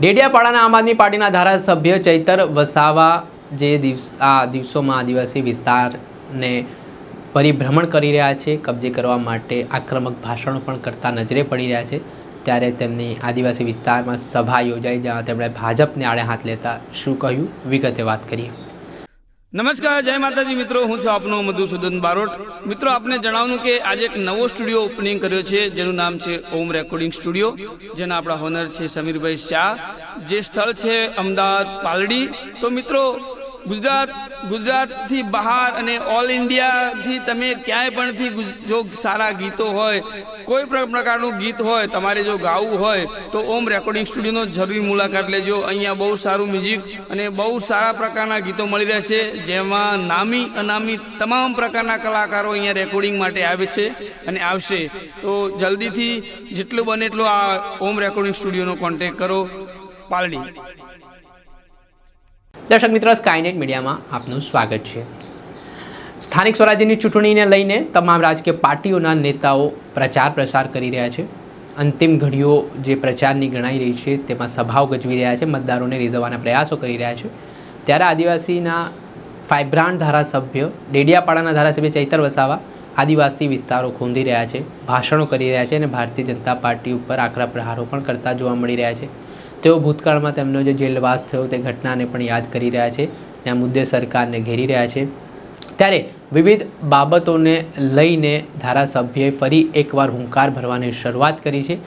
ડેડિયાપાડાના આમ આદમી પાર્ટીના ધારાસભ્ય ચૈતર વસાવા જે દિવસોમાં આદિવાસી વિસ્તારને પરિભ્રમણ કરી રહ્યા છે, કબજે કરવા માટે આક્રમક ભાષણો પણ કરતા નજરે પડી રહ્યા છે, ત્યારે તેમની આદિવાસી વિસ્તારમાં સભા યોજાઈ જ્યાં તેમણે ભાજપને આડે હાથ લેતા શું કહ્યું, વિગતે વાત કરીએ। નમસ્કાર, જય માતાજી મિત્રો, હું છું આપનો મધુસૂદન બારોટ। મિત્રો, આપને જણાવવાનું કે આજે એક નવો સ્ટુડિયો ઓપનિંગ કર્યો છે જેનું નામ છે ઓમ રેકોર્ડિંગ સ્ટુડિયો, જેના આપણા હોનર છે સમીરભાઈ શાહ। જે સ્થળ છે અમદાવાદ પાલડી। તો મિત્રો, ગુજરાતથી બહાર અને ઓલ ઇન્ડિયાથી તમે ક્યાંય પણથી જો સારા ગીતો હોય, કોઈ પણ પ્રકારનું ગીત હોય, તમારે જો ગાવું હોય તો ઓમ રેકોર્ડિંગ સ્ટુડિયોનો જરૂરી મુલાકાત લેજો। અહીંયા બહુ સારું મ્યુઝિક અને બહુ સારા પ્રકારના ગીતો મળી રહેશે, જેમાં નામી અનામી તમામ પ્રકારના કલાકારો અહીંયા રેકોર્ડિંગ માટે આવે છે અને આવશે। તો જલ્દીથી જેટલું બને એટલું આ ઓમ રેકોર્ડિંગ સ્ટુડિયોનો કોન્ટેક્ટ કરો, પાલડી। દર્શક મિત્રો, સ્કાયનેટ મીડિયામાં આપનું સ્વાગત છે। સ્થાનિક સ્વરાજ્યની ચૂંટણીને લઈને તમામ રાજકીય પાર્ટીઓના નેતાઓ પ્રચાર પ્રસાર કરી રહ્યા છે। અંતિમ ઘડીઓ જે પ્રચારની ગણાઈ રહી છે તેમાં સભાઓ ગજવી રહ્યા છે, મતદારોને રીઝવવાના પ્રયાસો કરી રહ્યા છે। ત્યારે આદિવાસીના ફાઇબ્રાન્ટ ધારાસભ્ય ડેડિયાપાડાના ધારાસભ્ય ચૈતર વસાવા આદિવાસી વિસ્તારો ખૂંદી રહ્યા છે, ભાષણો કરી રહ્યા છે અને ભારતીય જનતા પાર્ટી ઉપર આકરા પ્રહારો પણ કરતા જોવા મળી રહ્યા છે। તેઓ ભૂતકાળમાં તેમનો જે જેલવાસ થયો તે ઘટનાને પણ યાદ કરી રહ્યા છે અને આ મુદ્દે સરકારને ઘેરી રહ્યા છે। ત્યારે વિવિધ બાબતોને લઈને ધારાસભ્યએ ફરી એકવાર હુંકાર ભરવાની શરૂઆત કરી છે।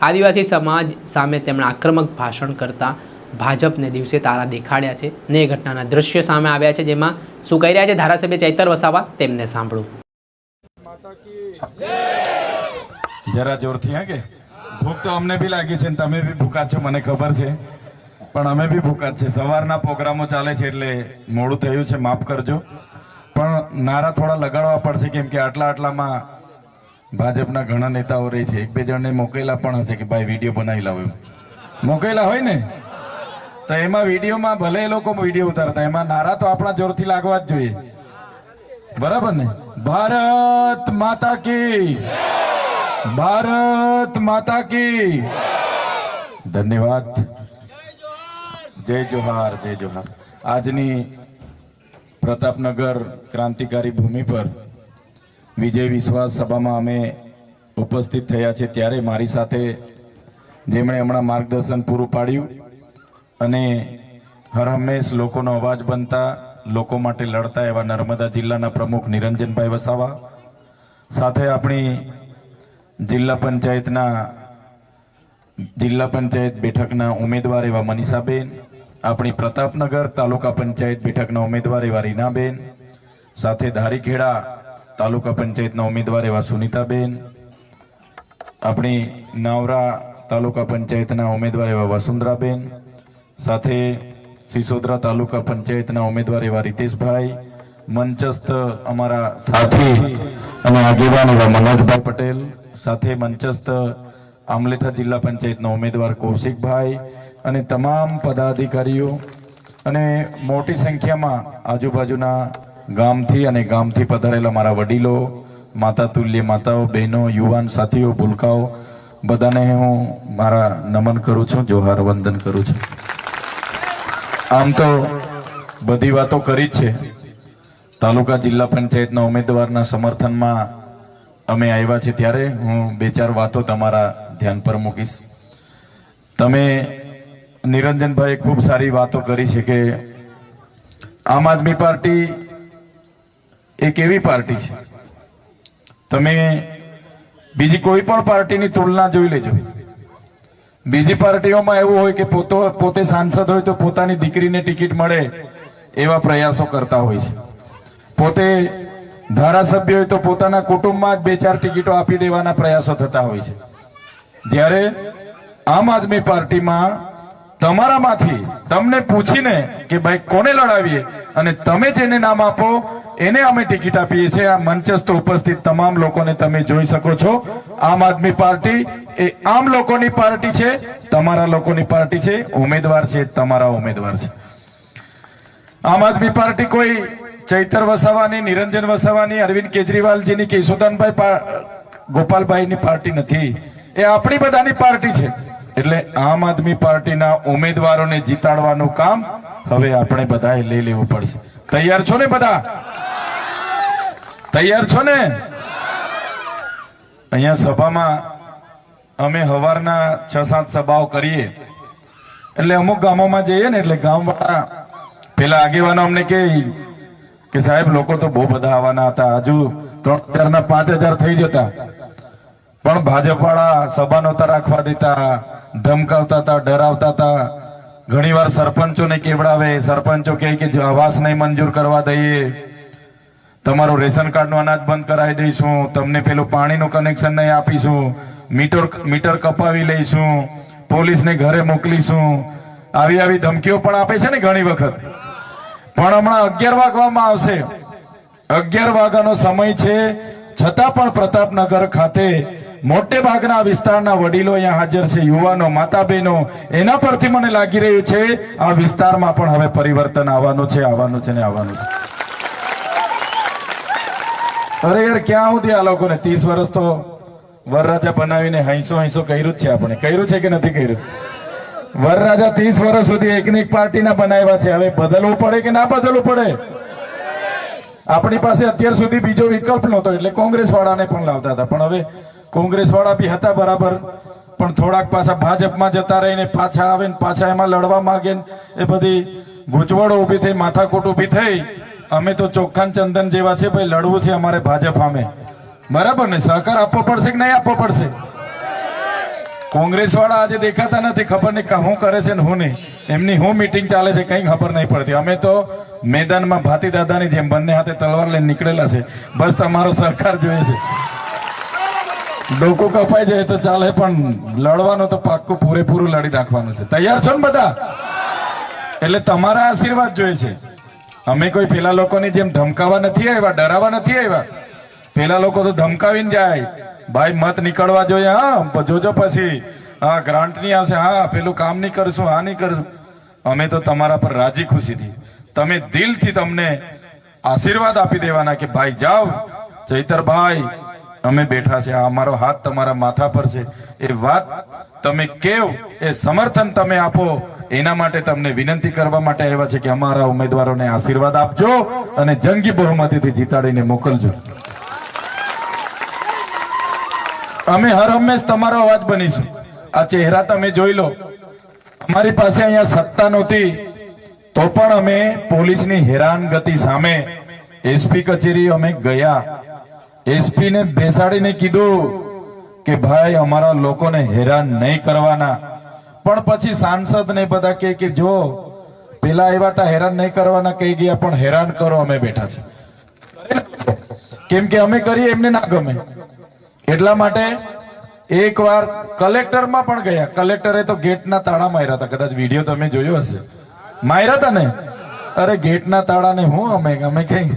આદિવાસી સમાજ સામે તેમણે આક્રમક ભાષણ કરતા ભાજપને દિવસે તારા દેખાડ્યા છે ને એ ઘટનાના દ્રશ્ય સામે આવ્યા છે, જેમાં શું કહી રહ્યા છે ધારાસભ્ય ચૈતર વસાવા, તેમને સાંભળો। જરા જોરથી હા કે ભૂખ તો અમને બી લાગી છે, તમે બી ભૂખા છો મને ખબર છે, પણ અમે બી ભૂખા છે। સવારના પ્રોગ્રામો ચાલે છે એટલે મોડું થયું છે, માફ કરજો, પણ નારા થોડા લગાડવા પડશે કેમ કે આટલામાં ભાજપના ઘણા નેતાઓ રહી છે। એક બે જણને મોકલેલા પણ હશે કે ભાઈ વિડીયો બનાવી લાવો, મોકલેલા હોય ને તો એમાં વિડીયોમાં ભલે એ લોકો વિડીયો ઉતારતા, એમાં નારા તો આપણા જોરથી લાગવા જ જોઈએ, બરાબર ને? ભારત માતા કી, ભારત માતા કી, ધન્યવાદ, જય જોહાર, જય જોહાર। આજની પ્રતાપનગર ક્રાંતિકારી ભૂમિ પર વિજય વિશ્વાસ સભામાં અમે ઉપસ્થિત થયા છે, ત્યારે મારી સાથે જેમણે હમણાં માર્ગદર્શન પૂરું પાડ્યું અને હર હંમેશ લોકોનો અવાજ બનતા, લોકો માટે લડતા એવા નર્મદા જિલ્લાના પ્રમુખ નિરંજનભાઈ વસાવા, સાથે આપણી જિલ્લા પંચાયત બેઠકના ઉમેદવાર એવા મનીષાબેન, આપણી પ્રતાપનગર તાલુકા પંચાયત બેઠકના ઉમેદવાર એવા રીનાબેન, સાથે ધારીખેડા તાલુકા પંચાયતના ઉમેદવાર એવા સુનીતાબેન, આપણી નાવરા તાલુકા પંચાયતના ઉમેદવાર એવા વસુંધરાબેન, સાથે સિસોદરા તાલુકા પંચાયતના ઉમેદવાર એવા રીતેશભાઈ, મંચસ્થ અમારા સાથી અને આગેવાન એવા મનોજભાઈ પટેલ, સાથે મંચસ્થ આમલેથા જિલ્લા પંચાયતના ઉમેદવાર કૌશિકભાઈ અને તમામ પદાધિકારીઓ અને મોટી સંખ્યામાં આજુબાજુના ગામથી પધારેલા મારા વડીલો, માતા તુલ્ય માતાઓ, બહેનો, યુવાન સાથીઓ, ભૂલકાઓ, બધાને હું મારા નમન કરું છું, જોહાર વંદન કરું છું। આમ તો બધી વાતો કરી જ છે, તાલુકા જિલ્લા પંચાયતના ઉમેદવારના સમર્થનમાં અમે આવ્યા છે, ત્યારે હું બે ચાર વાતો તમારા ધ્યાન પર મૂકીશ। તમે નિરંજનભાઈ ખૂબ સારી વાતો કરી છે કે આમ આદમી પાર્ટી એક એવી પાર્ટી છે, તમે બીજી કોઈ પણ પાર્ટીની તુલના જોઈ લેજો। બીજી પાર્ટીઓમાં એવું હોય કે પોતે સાંસદ હોય તો પોતાની દીકરીને ટિકિટ મળે એવા પ્રયાસો કરતા હોય છે, પોતે ધારાસભ્ય હોય તો પોતાના કુટુંબમાં જ બે ચાર ટિકિટો આપી દેવાના પ્રયાસો થતા હોય છે, જ્યારે આમ આદમી પાર્ટીમાં તમારામાંથી તમને પૂછીને કે ભાઈ કોને લડાવીએ અને તમે જેને નામ આપો એને અમે ટિકિટ આપીએ છીએ। આ મંચસ્થ ઉપસ્થિત તમામ લોકોને તમે જોઈ શકો છો, આમ આદમી પાર્ટી એ આમ લોકોની પાર્ટી છે, તમારા લોકોની પાર્ટી છે, ઉમેદવાર છે તમારા ઉમેદવાર છે। આમ આદમી પાર્ટી કોઈ ચૈતર વસાવાની, નિરંજન વસાવાની, અરવિંદ કેજરીવાલજીની કે યશોદાનભાઈ ગોપાલભાઈની પાર્ટી નથી, એ આપણી બધાની પાર્ટી છે। એટલે આમ આદમી પાર્ટીના ઉમેદવારોને જીતાડવાનું કામ હવે આપણે બધાએ લઈ લેવું પડશે. તૈયાર છો ને બધા? તૈયાર છો ને? અહીંયા સભામાં અમે સવારના 6-7 સભાઓ કરીએ એટલે અમુક ગામોમાં જઈએ ને એટલે ગામવાળા પેલા આગેવાનો અમને કે સાહેબ લોકો તો બહુ બધા આવવાના હતા, હજુ 3000 ના 5000 થઈ જતા, પણ ભાજપ વાળા સભા નહોતા રાખવા દેતા, ધમકાવતા હતા, ડરાવતા હતા. ઘણીવાર સરપંચોને કેવડાવે, સરપંચો કહે કે આવાસ નહીં મંજૂર કરવા દઈએ, તમારું રેશન કાર્ડનું અનાજ બંધ કરાવી દઈશું, તમને પેલું પાણીનું કનેક્શન નહીં આપીશું, મીટર કપાવી લઈશું, પોલીસને ઘરે મોકલીશું, આવી ધમકીઓ પણ આપે છે ને ઘણી વખત. પણ હમણાં 11 વાગવામાં આવશે, 11 વાગ્યાનો સમય છે, છતાં પણ પ્રતાપનગર ખાતે મોટે ભાગના વિસ્તારના વડીલો અહીંયા હાજર છે, યુવાનો, માતા બહેનો, એના પરથી મને લાગી રહ્યું છે આ વિસ્તારમાં પણ હવે પરિવર્તન આવવાનું છે, આવવાનું છે ને આવવાનું છે. અરે યાર, ક્યાં સુધી આ લોકોને 30 વર્ષ તો વરરાજા બનાવીને હૈસો કર્યું જ છે. આપણે કર્યું છે કે નથી કર્યું? વરરાજા 30 વર્ષ સુધી એકની એક પાર્ટીના બનાવ્યા છે. હવે બદલવું પડે કે ના બદલવું પડે? આપણી પાસે અત્યાર સુધી બીજો વિકલ્પ નહોતો એટલે કોંગ્રેસ વાળાને પણ લાવતા હતા, પણ હવે કોંગ્રેસ વાળા બી હતા બરાબર, પણ થોડાક પાછા ભાજપમાં જતા રહીને પાછા આવે ને પાછા એમાં લડવા માંગે, એ બધી ગૂંચવણો ઉભી થઈ, માથાકૂટ ઉભી થઈ. અમે તો ચોખ્ખાન ચંદન જેવા છે ભાઈ, લડવું છે અમારે ભાજપ સામે, બરાબર ને? સહકાર આપવો પડશે કે નહીં આપવો પડશે? કોંગ્રેસ વાળા આજે દેખાતા નથી, ખબર નહીં શું કરે છે ને શું નહીં, એમની શું મીટિંગ ચાલે છે કઈ ખબર નહીં પડતી. અમે તો મેદાનમાં ભાતી દાદાની જેમ બંને હાથે તલવાર લઈને નીકળેલા છે, બસ તમારો સહકાર જોઈએ છે. ડોકું કપાઈ જાય તો ચાલે, પણ લડવાનું તો પાક્કું પૂરેપૂરું લડી રાખવાનું છે. તૈયાર છો ને બધા? એટલે તમારા આશીર્વાદ જોઈએ છે. અમે કોઈ પેલા લોકોની જેમ ધમકાવા નથી આવ્યા, ડરાવા નથી આવ્યા. પેલા લોકો તો ધમકાવીને જાય, ભાઈ મત નીકળવા જોઈએ, હા જોજો પછી હા ગ્રાન્ટ નહીં આવશે, હા પેલું કામ નહીં કરશું, હા નહીં કરશું. અમે તો તમારા પર રાજી ખુશીથી, તમે દિલથી તમને આશીર્વાદ આપી દેવાના કે ભાઈ જાઓ ચૈતરભાઈ, અમે બેઠા છે, આ અમારો હાથ તમારા માથા પર છે. એ વાત તમે કેવ, એ સમર્થન તમે આપો, એના માટે તમને વિનંતી કરવા માટે આવ્યા છે કે અમારા ઉમેદવારોને આશીર્વાદ આપજો અને જંગી બહુમતીથી જીતાડીને મોકલજો. અમે હર હંમેશ તમારો અવાજ બનીશું. આ ચહેરા તમે જોઈ લો, અમારી પાસે અહીંયા સત્તા નહોતી તો પણ અમે પોલીસની હેરાનગતિ સામે એસપી કચેરી અમે ગયા, એસપી ને બેસાડીને કીધું કે ભાઈ અમારા લોકોને હેરાન નહીં કરવાના. પણ પછી સાંસદ ને બધા કે જો પેલા એવા હતા હેરાન નહીં કરવાના કહી ગયા, પણ હેરાન કરો અમે બેઠા છે, કેમ કે અમે કરીએ એમને ના ગમે. એટલા માટે એકવાર કલેક્ટરમાં પણ ગયા, કલેક્ટરે તો ગેટના તાળા માર્યા હતા, કદાચ વિડીયો તમે જોયો હશે, માર્યા હતા ને? અરે ગેટના તાળાને હું અમે કઈ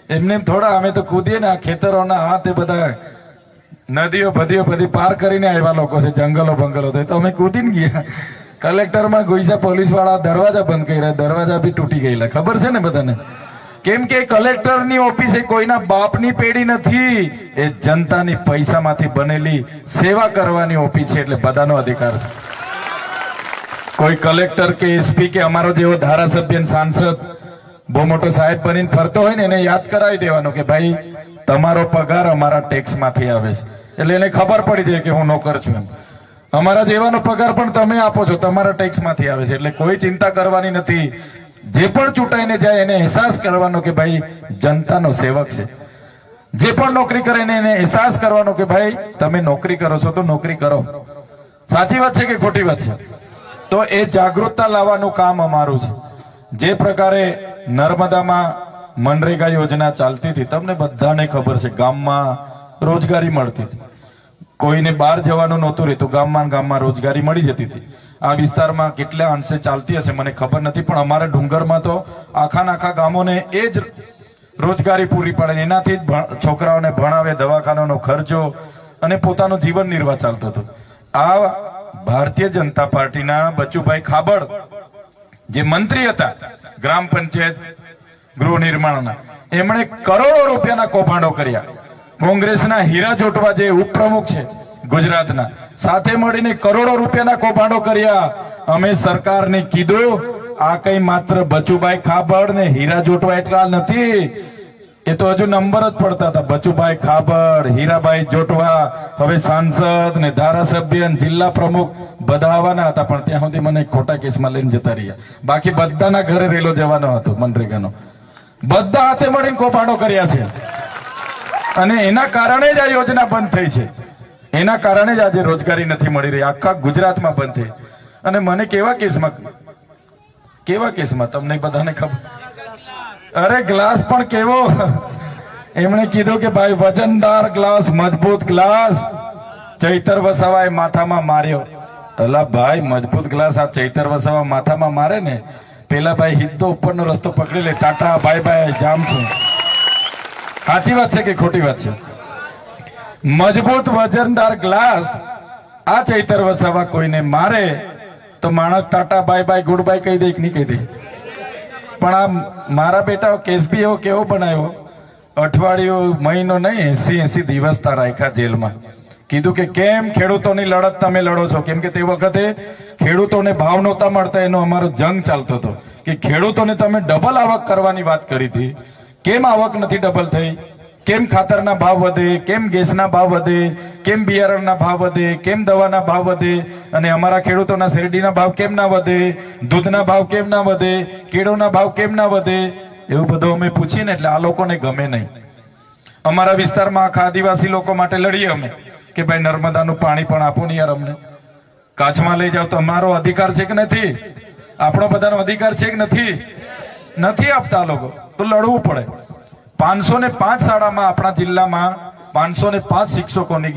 એમને થોડા, અમે તો કૂદીએ ને આ ખેતરોના હાથ એ બધા નદીઓ બધી પાર કરીને આવ્યા લોકો છે, જંગલો બંગલો તો અમે કૂદીને ગયા. કલેક્ટરમાં ઘુસ્યા, પોલીસ વાળા દરવાજા બંધ કર્યા, દરવાજા બી તૂટી ગયેલા, ખબર છે ને બધાને? કેમ કે કલેક્ટરની ઓફિસ એ કોઈના બાપની પેઢી નથી, એ જનતાની પૈસામાંથી બનેલી સેવા કરવાની ઓફિસ છે, એટલે બધાનો અધિકાર છે. કોઈ કલેક્ટર કે એસપી કે અમારો જેવો ધારાસભ્ય સાંસદ બહુ મોટો સાહેબ બનીને ફરતો હોય ને, એને યાદ કરાવી દેવાનો કે ભાઈ તમારો પગાર અમારા ટેક્સ માંથી આવે છે, એટલે એને ખબર પડી જાય કે હું નોકર છું એમ. અમારા જેવાનો પગાર પણ તમે આપો છો, તમારા ટેક્સ માંથી આવે છે, એટલે કોઈ ચિંતા કરવાની નથી. જે પણ ચૂંટાઈને જાય એને અહેસાસ કરવાનો કે ભાઈ જનતાનો સેવક છે. જે પણ નોકરી કરે એને અહેસાસ કરવાનો કે ભાઈ તમે નોકરી કરો છો તો નોકરી કરો. સાચી વાત છે કે ખોટી વાત છે? તો એ જાગૃતતા લાવવાનું કામ અમારું છે. જે પ્રકારે નર્મદામાં મનરેગા યોજના ચાલતી હતી, તમને બધાને ખબર છે, ગામમાં રોજગારી મળતી હતી, કોઈને બહાર જવાનું નહોતું રહેતું, ગામમાં રોજગારી મળી જતી હતી. આ વિસ્તારમાં કેટલા અંશે ચાલતી હશે મને ખબર નથી, પણ અમારા ડુંગરમાં તો આખા ગામોને એ જ રોજગારી પૂરી પાડે, એનાથી જ છોકરાઓને ભણાવે, દવાખાનાનો ખર્ચો અને પોતાનું જીવન નિર્વાહ ચાલતો હતો. આ ભારતીય જનતા પાર્ટીના બચુભાઈ ખાબડ જે મંત્રી હતા ગ્રામ પંચાયત ગૃહ નિર્માણના, એમણે કરોડો રૂપિયાના કૌભાંડો કર્યા. કોંગ્રેસના હીરા જોટવા જે ઉપપ્રમુખ છે, ગુજરાતના, સાથે મળીને કરોડો રૂપિયાના કૌભાંડો કર્યા. અમે સરકારને કીધું આ કઈ માત્ર બચુભાઈ ખાબડ ને હીરા જોટવા એટલા નથી, એ તો હજુ નંબર જ પડતા હતા. બચુભાઈ ખાબડ, હીરાભાઈ જોટવા, હવે સાંસદ ને ધારાસભ્ય ને જિલ્લા પ્રમુખ બધા આવવાના હતા, પણ ત્યાં સુધી મને ખોટા કેસમાં લઈને જતા રહ્યા. બાકી બધાના ઘરે રેલો જવાનો હતો મનરેગાનો. બધા હાથે મળીને કૌભાંડો કર્યા છે અને એના કારણે જ આ યોજના બંધ થઈ છે. એના કારણે જ આજે રોજગારી નથી મળી રહી, આખા ગુજરાતમાં બંધ થઈ. અને મને કેવા કેસમાં તમને બધાને ખબર, અરે ગ્લાસ પણ કેવો, એમણે કીધું કે ભાઈ વજનદાર ગ્લાસ, મજબૂત ગ્લાસ ચૈતર વસાવાએ માથામાં માર્યો. અલા ભાઈ, મજબૂત ગ્લાસ આ ચૈતર વસાવા માથામાં મારે ને, પેલા ભાઈ હિદ્દો ઉપરનો રસ્તો પકડી લે, ટાટા બાય બાય જામ છે. સાચી વાત છે કે ખોટી વાત છે? મજબૂત વજનદાર ગ્લાસ આ ચૈતર વસાવા કોઈને મારે તો માણસ Tata bye bye good bye કહી દે કે નહીં કહી દે? પણ આ મારા બેટા કેસ બી એવો કેવો બનાવ્યો, અઠવાડિયું મહિનો નહીં 80 દિવસ તા રાખ્યા જેલમાં. કીધું કે કેમ ખેડૂતોની લડત તમે લડો છો? કેમ કે તે વખતે ખેડૂતોને ભાવ નહોતા મળતા, એનો અમારો જંગ ચાલતો હતો કે ખેડૂતોને તમે ડબલ આવક કરવાની વાત કરી હતી, કેમ આવક નથી ડબલ થઈ? કેમ ખાતરના ભાવ વધે, કેમ ગેસના ભાવ વધે, કેમ બિયારણના ભાવ વધે, કેમ દવાના ભાવ વધે, અને અમારા ખેડૂતોના શેરડીના ભાવ કેમ ના વધે, દૂધના ભાવ કેમ ના વધે, કેળોના ભાવ કેમ ના વધે? એવું બધું અમે પૂછીને એટલે આ લોકોને ગમે નહીં. અમારા વિસ્તારમાં આખા આદિવાસી લોકો માટે લડીએ અમે કે ભાઈ નર્મદાનું પાણી પણ આપો ને યાર અમને, કાચમાં લઈ જાવ. તો અમારો અધિકાર છે કે નથી? આપણો બધાનો અધિકાર છે કે નથી? નથી આપતા લોકો, તો લડવું પડે. 505 શાળામાં આપણા જિલ્લામાં 505 શિક્ષકોની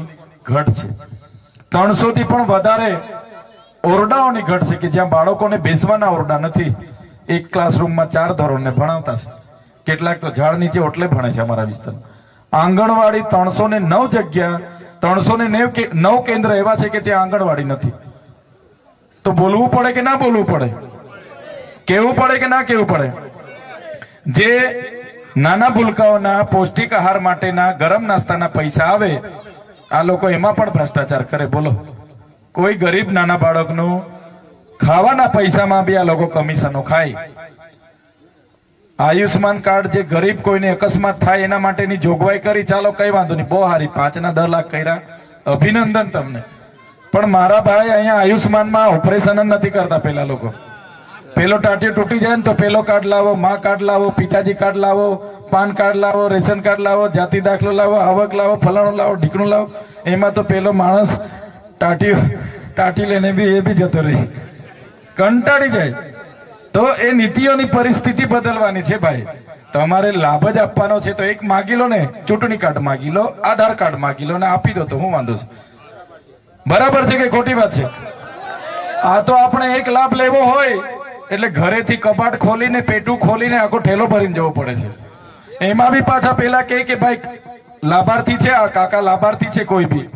ઘટ છે. 300 થી પણ વધારે ઓરડાઓની ઘટ છે કે જ્યાં બાળકોને બેસવાના ઓરડા નથી. એક ક્લાસરૂમમાં 4 ધોરણને ભણાવતા છે, કેટલાક તો ઝાડ નીચે ઓટલે ભણે છે અમારા વિસ્તારમાં. આંગણવાડી 309 જગ્યા, 309 કેન્દ્ર એવા છે કે ત્યાં આંગણવાડી નથી. તો બોલવું પડે કે ના બોલવું પડે? કેવું પડે કે ના કેવું પડે? જે નાના ભૂલકાઓના પૌષ્ટિક આહાર માટેના ગરમ નાસ્તાના પૈસા આવે, આ લોકો એમાં પણ ભ્રષ્ટાચાર કરે. બોલો, કોઈ ગરીબ નાના બાળકનું ખાવાના પૈસામાં બી આ લોકો કમિશનો ખાય. આયુષ્માન કાર્ડ જે ગરીબ કોઈને અકસ્માત થાય એના માટેની જોગવાઈ કરી, ચાલો કઈ વાંધો નહીં, બહુ સારી, 5 ના 10 લાખ કર્યા, અભિનંદન તમને. પણ મારા ભાઈ અહીંયા આયુષ્માનમાં ઓપરેશન જ નથી કરતા. પેલા લોકો પેલો ટાટિયો તૂટી જાય ને તો પેલો કાર્ડ લાવો, માં કાર્ડ લાવો, પિતાજી કાર્ડ લાવો, પાન કાર્ડ લાવો, રેશન કાર્ડ લાવો, જાતિ દાખલો લાવો, આવક લાવો, ફલાણું લાવો, ઢીકણું લાવો. એમાં તો પેલો માણસ ટાટી લઈને બી એ બી જતો રહી, કંટાળી જાય. તો એ નીતિઓની પરિસ્થિતિ બદલવાની છે ભાઈ. તમારે લાભ જ આપવાનો છે તો એક માગી લો ને, ચૂંટણી કાર્ડ માગી લો, આધાર કાર્ડ માગી લો ને આપી દો, તો હું વાંધો છે? બરાબર છે કે ખોટી વાત છે? આ તો આપણે એક લાભ લેવો હોય એટલે ઘરેથી કબાટ ખોલીને, પેટું ખોલીને આખો ઠેલો ભરીને જવો પડે છે. એમાં બી પાછા પેલા કે ભાઈ લાભાર્થી છે, આ કાકા લાભાર્થી છે, કોઈ બી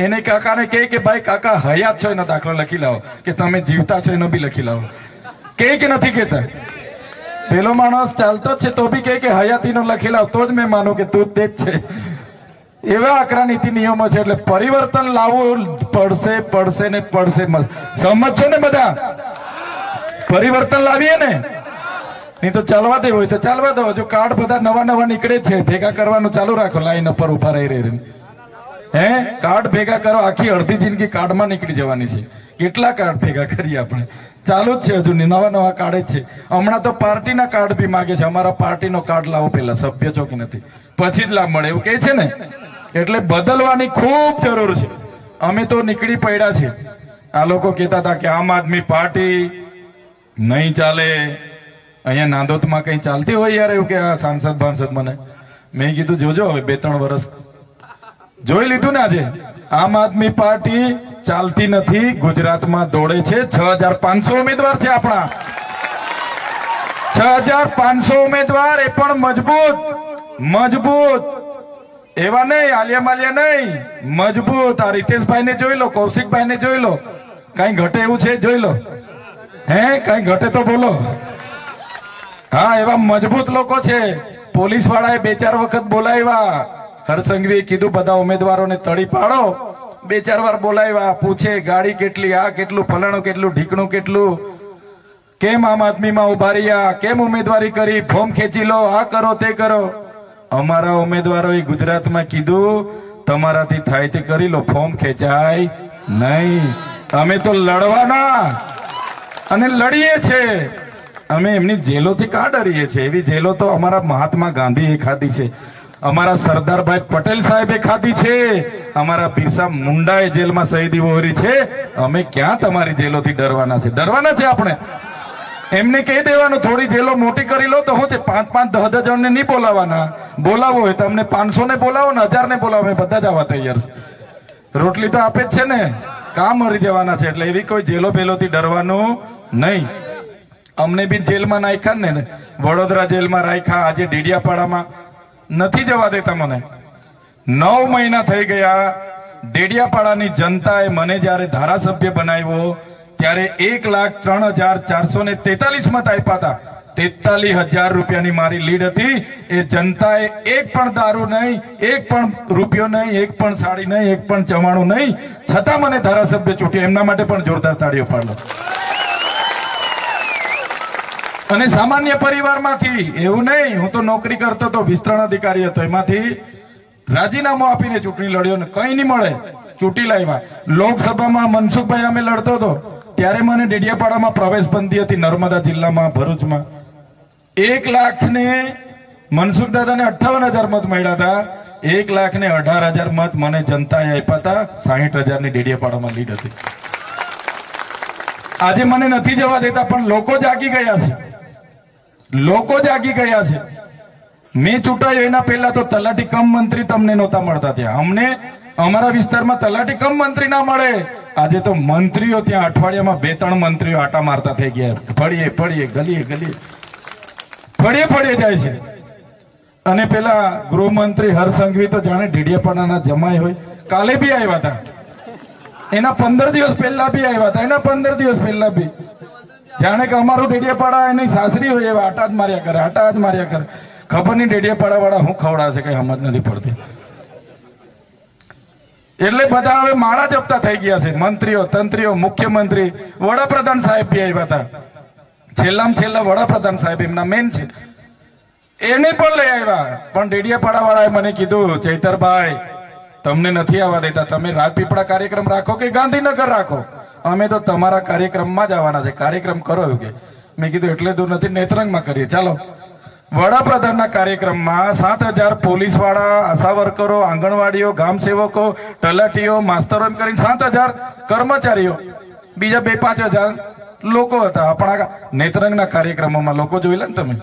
એને કાકાને કે ભાઈ કાકા હયાત છો એનો દાખલો લખી લાવો, કે તમે જીવતા છો એનો બી લખી લાવો. કે નથી કેતા? પેલો માણસ ચાલતો જ છે તો બી કે હયાતીનો લખી લાવ, તો જ મેં માનું કે તું તે જ છે. એવા આકરા નીતિ નિયમો છે. એટલે પરિવર્તન લાવવું પડશે ને પડશે. સમજો ને બધા? પરિવર્તન લાવીએ ને, નહીં તો ચાલવા દેવું હોય તો ચાલવા દો. હજુ કાર્ડ બધા નવા નીકળે છે, ભેગા કરવાનું ચાલુ રાખો, લાઈન ઉપર ઉભા રહી. કાર્ડ ભેગા કરો, આખી અડધી જિંદગી કાર્ડમાં નીકળી જવાની છે. કેટલા કાર્ડ ભેગા કરીએ આપણે? ચાલુ જ છે, હજુ નવા કાર્ડ જ છે. હમણાં તો પાર્ટીના કાર્ડ બી માગે છે. અમારા પાર્ટીનો કાર્ડ લાવો, પેલા સભ્ય છો કે નથી, પછી જ લાભ મળે, એવું કે છે ને. એટલે બદલવાની ખૂબ જરૂર છે. અમે તો નીકળી પડ્યા છે. આ લોકો કહેતા હતા કે આમ આદમી પાર્ટી નહીં ચાલે. અહીંયા નાંદોદમાં કઈ ચાલતી હોય યાર એવું કે આ સાંસદ મને. મેં કીધું જોજો, હવે 2-3 વર્ષ જોઈ લીધું ને. આજે આમ આદમી પાર્ટી ચાલતી નથી, ગુજરાતમાં દોડે છે. 6500 ઉમેદવાર છે આપણા, 6500 ઉમેદવાર, એ પણ મજબૂત. એવા નહીં આલિયા માલિયા નહીં, મજબૂત. આ રીતેશભાઈ ને જોઈ લો, કૌશિકભાઈ ને જોઈ લો, કઈ ઘટે એવું છે? જોઈ લો. કઈ ઘટે તો બોલો. હા, એવા મજબૂત લોકો છે. પોલીસ વાળાએ 2-4 વખત બોલાવ્યા. હરસંઘવીએ કીધું બધા ઉમેદવારોને તડી પાડો, 2-4 વાર બોલાવ્યા, પૂછે ગાડી કેટલી, આ કેટલું, ફલાણું કેટલું, ઢીકણું કેટલું, કેમ આમ આદમીમાં ઉભા રહ્યા, કેમ ઉમેદવારી કરી, ફોર્મ ખેંચી લો, આ કરો તે કરો. અમારા ઉમેદવારોએ ગુજરાતમાં કીધું તમારાથી થાય તે કરી લો, ફોર્મ ખેંચાય નહીં. અમે તો લડવાના અને લડીએ છે. અમે એમની જેલોથી કાં ડરીએ છીએ? એવી જેલો તો અમારા મહાત્મા ગાંધીએ ખાધી છે, અમારા સરદારભાઈ પટેલ સાહેબે ખાધી છે, અમારા બિરસા મુંડાએ જેલમાં શહીદી વહોરી છે. અમે ક્યાં તમારી જેલોથી ડરવાના છે? ડરવાના છે આપણે? એમને કહી દેવાનું થોડી જેલો મોટી કરી લો તો હું છે, 5-5, 10 જણને નહીં બોલાવાના. બોલાવો હોય તો અમને 500 ને બોલાવો ને 1000 ને બોલાવો, અમે બધા જ આવવા તૈયાર છે. રોટલી તો આપે જ છે ને, કામ મરી જવાના છે. એટલે એવી કોઈ જેલો બેલોથી ડરવાનું નહીં. અમને બી જેલમાં નાખ્યા ને, વડોદરા જેલમાં રાખ્યા, આજે ડેડિયાપાડામાં નથી જવા દેતા મને. 9 મહિના થઈ ગયા. ડેડિયાપાડાની જનતાએ મને જયારે ધારાસભ્ય બનાવ્યો ત્યારે 1,03,443 મત આપ્યા હતા. 43,000 રૂપિયાની મારી લીડ હતી. એ જનતાએ એક પણ દારૂ નહીં, એક પણ રૂપિયો નહીં, એક પણ સાડી નહીં, એક પણ ચવાણું નહીં, છતાં મને ધારાસભ્ય ચૂંટ્યો. એમના માટે પણ જોરદાર તાળીઓ પાડો. અને સામાન્ય પરિવારમાંથી, એવું નહીં હું તો નોકરી કરતો હતો, વિસ્તરણ અધિકારી હતો, એમાંથી રાજીનામું આપીને ચૂંટણી લડ્યો ને કંઈ નહીં મળે, ચૂંટી લાવ્યા. લોકસભામાં મનસુખભાઈ અમે લડતો હતો ત્યારે મને ડેડિયાપાડામાં પ્રવેશ બંધી હતી, નર્મદા જિલ્લામાં, ભરૂચમાં. 1 લાખ ને મનસુખ દાદાને 58,000 મત મળ્યા હતા. 1,18,000 મત મને જનતાએ આપ્યા હતા. 60,000 ની ડેડિયાપાડામાં લીડ હતી. આજે મને નથી જવા દેતા, પણ લોકો જાગી ગયા છે. લોકો જાગી ગયા છે. મેં ચૂંટાયો એના પહેલા તો તલાટી કમ મંત્રી તમને નહોતા મળતા. ત્યાં અમને અમારા વિસ્તારમાં તલાટી કમ મંત્રી ના મળે. આજે તો મંત્રીઓ ત્યાં અઠવાડિયામાં 2-3 મંત્રીઓ આટા મારતા થઈ ગયા. ફળીએ ફળીએ, ગલીએ ગલીએ, ફળીએ ફળીએ જાય છે. અને પેલા ગૃહમંત્રી હરસંઘવી તો જાણે ડેડિયાપાડાના જમાઈ હોય. કાલે બી આવ્યા હતા, એના 15 દિવસ પહેલા બી આવ્યા હતા, એના 15 દિવસ પહેલા બી જાણે કે અમારું ડેડિયાપાડા એની સાસરી હોય એવા આટા જ માર્યા કરે, આટા જ માર્યા કરે. ખબર નહીં ડેડિયાપાડા વાળા હું ખવડાવે છે, કઈ સમજ નથી પડતી. એટલે બધા હવે માળા જપતા થઈ ગયા છે. મંત્રીઓ, તંત્રીઓ, મુખ્યમંત્રી, વડાપ્રધાન સાહેબ બી આવ્યા હતા. છેલ્લામાં છેલ્લા વડાપ્રધાન સાહેબ એમના મેન છે, એને પણ લઈ આવ્યા. પણ ડેડિયાપાડા વાળાએ મને કીધું, ચૈતરભાઈ તમને નથી આવવા દેતા, તમે રાજપીપળા કાર્યક્રમ રાખો કે ગાંધીનગર રાખો, અમે તો તમારા કાર્યક્રમમાં જ આવવાના છે. કાર્યક્રમ કરો એવું કે. મેં કીધું એટલે દૂર નથી, નેત્રંગમાં કરીએ. ચાલો. વડાપ્રધાનના કાર્યક્રમમાં 7,000 પોલીસ વાળા, આશા વર્કરો, આંગણવાડીઓ, ગામ સેવકો, તલાટીઓ, માસ્તરો એમ કરીને 7,000 કર્મચારીઓ, બીજા 2-5,000 લોકો હતા. આપણા નેત્રંગના કાર્યક્રમોમાં લોકો જોઈ લે ને તમે,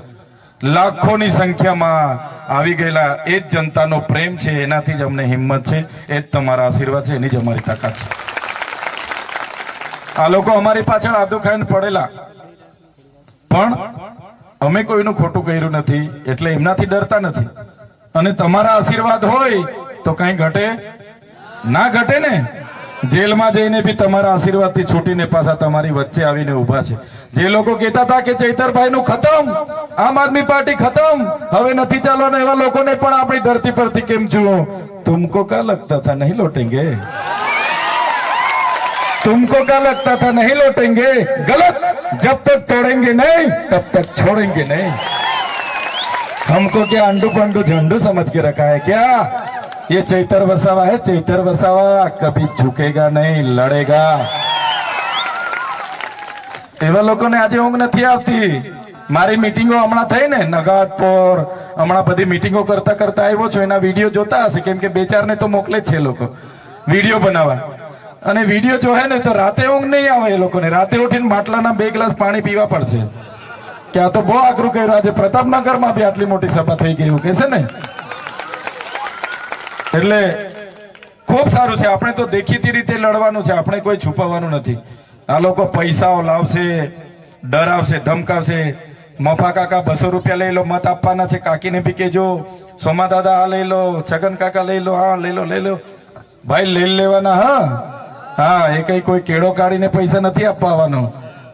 લાખોની સંખ્યામાં આવી ગયેલા. એ જ જનતાનો પ્રેમ છે, એનાથી જ અમને હિંમત છે, એ જ તમારા આશીર્વાદ છે, એની જ અમારી તાકાત છે. આ લોકો અમારી પાછળ આદુ ખાઈને પડેલા, પણ અમે કોઈનું ખોટું કર્યું નથી એટલે એમનાથી ડરતા નથી. અને તમારા આશીર્વાદ હોય તો કઈ ઘટે ના ઘટે ને. જેલમાં જઈને બી તમારા આશીર્વાદથી છૂટીને પાછા તમારી વચ્ચે આવીને ઉભા છે. જે લોકો કહેતા હતા કે ચૈતરભાઈ નું ખતમ, આમ આદમી પાર્ટી ખતમ, હવે નથી ચાલવાનું, એવા લોકોને પણ આપણી ધરતી પરથી કેમ જુઓ. તુમકો ક્યાં લગતા था नहीं लौटेंगे, तुमको क्या लगता था नहीं लौटेंगे? गलत. जब तक तोड़ेंगे नहीं तब तक छोड़ेंगे नहीं. हमको क्या अंडू पंडू झंडू समझ के रखा है क्या? ये चैतर वसावा है, चैतर वसावा कभी झुकेगा नहीं, लड़ेगा. એવા લોકોને આજે ઊંઘ નથી આવતી. મારી મીટિંગો હમણાં થઈ ને નગાતપોર, હમણાં બધી મીટિંગો કરતા કરતા આવ્યો છું. એના વિડીયો જોતા હશે, કેમ કે 2-4 ને તો મોકલે જ છે લોકો વિડીયો બનાવવા. અને વિડીયો જોહે ને તો રાતે ઊંઘ નહીં આવે એ લોકોને. રાતે ઉઠીને માટલાના 2 ગ્લાસ પાણી પીવા પડશે. કે આ તો બહુ આકરું કર્યું. આજે પ્રતાપનગરમાં બી આટલી મોટી સભા થઈ ગઈ એવું કે છે ને. એટલે ખૂબ સારું છે. આપણે તો દેખીતી રીતે લડવાનું છે, આપણે કોઈ છુપાવવાનું નથી. આ લોકો પૈસાઓ લાવશે, ડરાવશે, ધમકાવશે. મફા કાકા 200 રૂપિયા લઈ લો, મત આપવાના છે. કાકીને બી કેજો, સોમા દાદા આ લઈ લો, છગન કાકા લઈ લો, હા લઈ લો, લઈ લો. ભાઈ લઈ લેવાના. હા, એ કઈ કોઈ કેળો કાઢીને પૈસા નથી આપવાનો.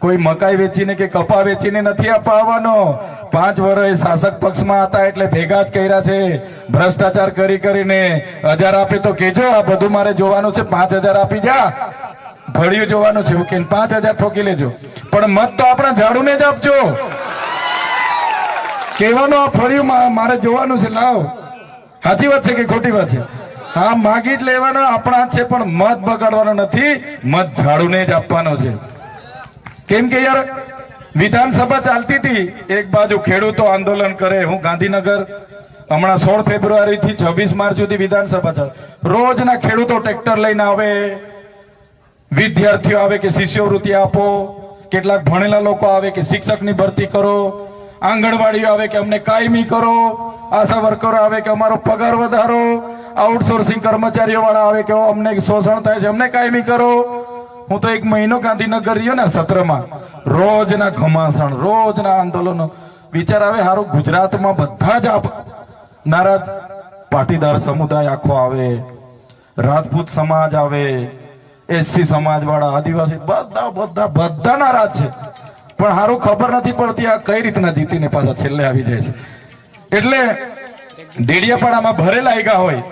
કોઈ મકાઈ વેચીને કે કપા વેચીને નથી આપવા આવવાનો. 5 વર્ષ શાસક પક્ષમાં હતા એટલે ભેગા જ કર્યા છે. ભ્રષ્ટાચાર કરી કરીને 1000 આપે તો કેજો, આ બધું મારે જોવાનું છે. 5000 આપી જા, ભળ્યું જોવાનું છે. ઓકે, 5000 ઠોકી લેજો, પણ મત તો આપણા ઝાડુને જ આપજો. કહેવાનું આ ફળ્યું મારે જોવાનું છે. લાવ, સાચી વાત છે કે ખોટી વાત છે? હા, માગી જ લેવાનો, આપણા છે, પણ મત બગાડવાનો નથી. મત ઝાડુને જ આપવાનો છે. કેમ કે યાર વિધાનસભા ચાલતી હતી, એક બાજુ ખેડૂતો આંદોલન કરે. હું ગાંધીનગર હમણાં 16 ફેબ્રુઆરી થી 26 માર્ચ સુધી વિધાનસભા ચાલે. રોજના ખેડૂતો ટ્રેક્ટર લઈને આવે, વિદ્યાર્થીઓ આવે કે શિષ્યવૃત્તિ આપો, કેટલાક ભણેલા લોકો આવે કે શિક્ષકની ભરતી કરો, આંગણવાડીઓ આવે કે અમને કાયમી કરો, આશા વર્કરો આવે કે અમારો પગાર વધારો, આઉટસોર્સિંગ કર્મચારીઓ વાળા આવે કે અમને શોષણ થાય છે, અમને કાયમી કરો. હું તો 1 મહિનો ગાંધીનગર રહ્યો ને સત્રમાં, રોજના ઘમાસણ, રોજના આંદોલનો. વિચાર આવે, હારું ગુજરાતમાં બધા જ નારાજ. પાટીદાર સમુદાય આખો આવે, રાજપૂત સમાજ આવે, એસસી સમાજ વાળા, આદિવાસી, બધા નારાજ છે. પણ હારું ખબર નથી પડતી આ કઈ રીતના જીતીને પાછા છેલ્લે આવી જાય છે. એટલે ડેડિયાપાડામાં ભલે લાગ્યા હોય,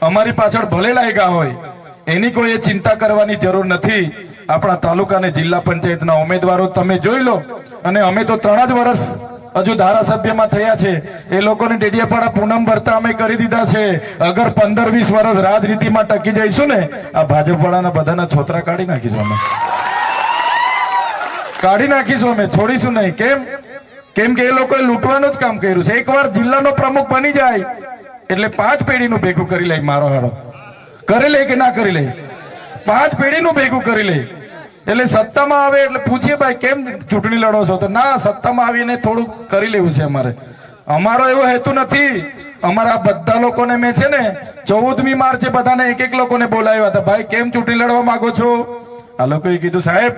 અમારી પાછળ ભલે લાગ્યા હોય, એની કોઈ ચિંતા કરવાની જરૂર નથી. આપણા તાલુકા અને જિલ્લા પંચાયતના ઉમેદવારો તમે જોઈ લો. અને અમે તો 3 જ વર્ષ હજુ ધારાસભ્યમાં થયા છે. એ લોકોને ડેડિયાપાડા પૂનમ ભરતા અમે કરી દીધા છે. અગર 15-20 વર્ષ રાજનીતિમાં ટકી જઈશું ને, આ ભાજપ વાળાના બધાના છોતરા કાઢી નાખીશું અમે. કાઢી નાખીશું અમે, છોડીશું નહીં. કેમ કે એ લોકોએ લૂંટવાનું જ કામ કર્યું છે. એકવાર જિલ્લાનો પ્રમુખ બની જાય એટલે 5 પેઢીનું ભેગું કરી લે. મારો હાડો કરી લે કે ના કરી લે? 5 પેઢીનું ભેગું કરી લે. એટલે સત્તામાં આવે એટલે પૂછીએ, ભાઈ કેમ ચૂંટણી લડો છો? તો ના, સત્તામાં આવીને થોડું કરી લેવું છે અમારે. અમારો એવો હેતુ નથી. અમારા બધા લોકોને મેં છે ને 14મી માર્ચે બધાને એક લોકોને બોલાવ્યા હતા. ભાઈ કેમ ચૂંટણી લડવા માંગો છો? આ લોકોએ કીધું, સાહેબ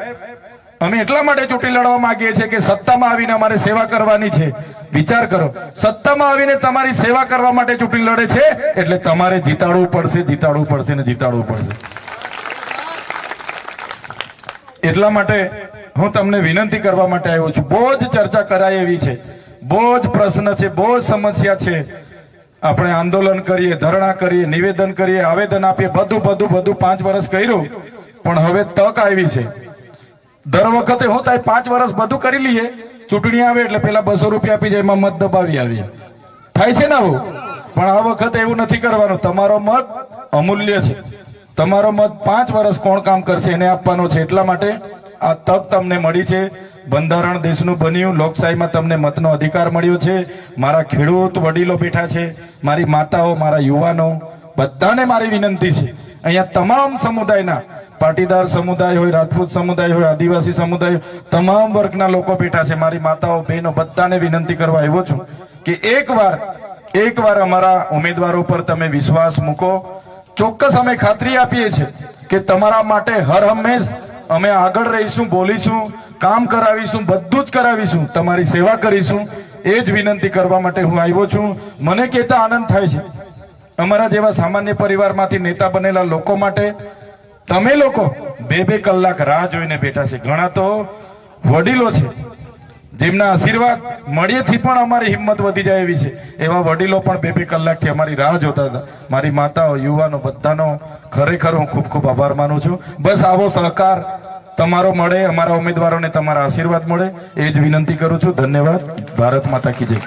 અમે એટલા માટે ચૂંટણી લડવા માંગીએ છીએ કે સત્તામાં આવીને અમારે સેવા કરવાની છે. વિચાર કરો, સત્તામાં આવીને તમારી સેવા કરવા માટે ચૂંટણી લડે છે, એટલે તમારે જીતાડવું પડશે, જીતાડવું પડશે ને જીતાડવું પડશે. એટલા માટે હું તમને વિનંતી કરવા માટે આવ્યો છું. બહુ જ ચર્ચા કરાય એવી છે, બહુ જ પ્રશ્ન છે, બહુ જ સમસ્યા છે. આપણે આંદોલન કરીએ, ધરણા કરીએ, નિવેદન કરીએ, આવેદન આપીએ, બધું 5 વર્ષ કર્યું, પણ હવે તક આવી છે. દર વખતે હું થાય 5 વર્ષ બધું કરી લઈએ, ચૂંટણી આવે એટલે પેલા 200 રૂપિયા આપી જાય, એમાં મત દબાવી આવીએ. થાય છે ને આવું? પણ આ વખતે એવું નથી કરવાનું. તમારો મત અમૂલ્ય છે. તમારો મત 5 વર્ષ કોણ કામ કરશે એને આપવાનો છે. એટલા માટે આ તક તમને મળી છે. બંધારણ દેશનું બન્યું, લોકશાહીમાં તમને મતનો અધિકાર મળ્યો છે. મારા ખેડૂત વડીલો બેઠા છે, મારી માતાઓ, મારા યુવાનો, બધાને મારી વિનંતી છે. અહીંયા તમામ સમુદાયના, પાટીદાર સમુદાય હોય, રાજપૂત સમુદાય હોય, આદિવાસી સમુદાય, તમામ વર્ગના લોકો બેઠા છે. મારી માતાઓ, બહેનો, બધાને વિનંતી કરવા આવ્યો છું કે એકવાર અમારા ઉમેદવારો પર તમે વિશ્વાસ મૂકો. ચોક્કસ અમે ખાતરી આપીએ છીએ કે તમારા માટે હર હંમેશ અમે આગળ રહીશું, બોલીશું, કામ કરાવીશું, બધું જ કરાવીશું, તમારી સેવા કરીશું. એ જ વિનંતી કરવા માટે હું આવ્યો છું. મને કહેતા આનંદ થાય છે, અમારા જેવા સામાન્ય પરિવારમાંથી નેતા બનેલા લોકો માટે તમે લોકો 2-2 કલાક રાહ જોઈને બેઠા છે. ઘણા તો વડીલો છે જેમના આશીર્વાદ મળીએથી પણ અમારી હિંમત વધી જાય એવી છે. એવા વડીલો પણ 2-2 કલાકથી અમારી રાહ જોતા હતા. મારી માતાઓ, યુવાનો, બધાનો ખરેખર હું ખૂબ આભાર માનું છું. બસ આવો સહકાર તમારો મળે, અમારા ઉમેદવારોને તમારા આશીર્વાદ મળે, એ જ વિનંતી કરું છું. ધન્યવાદ. ભારત માતા કી જય.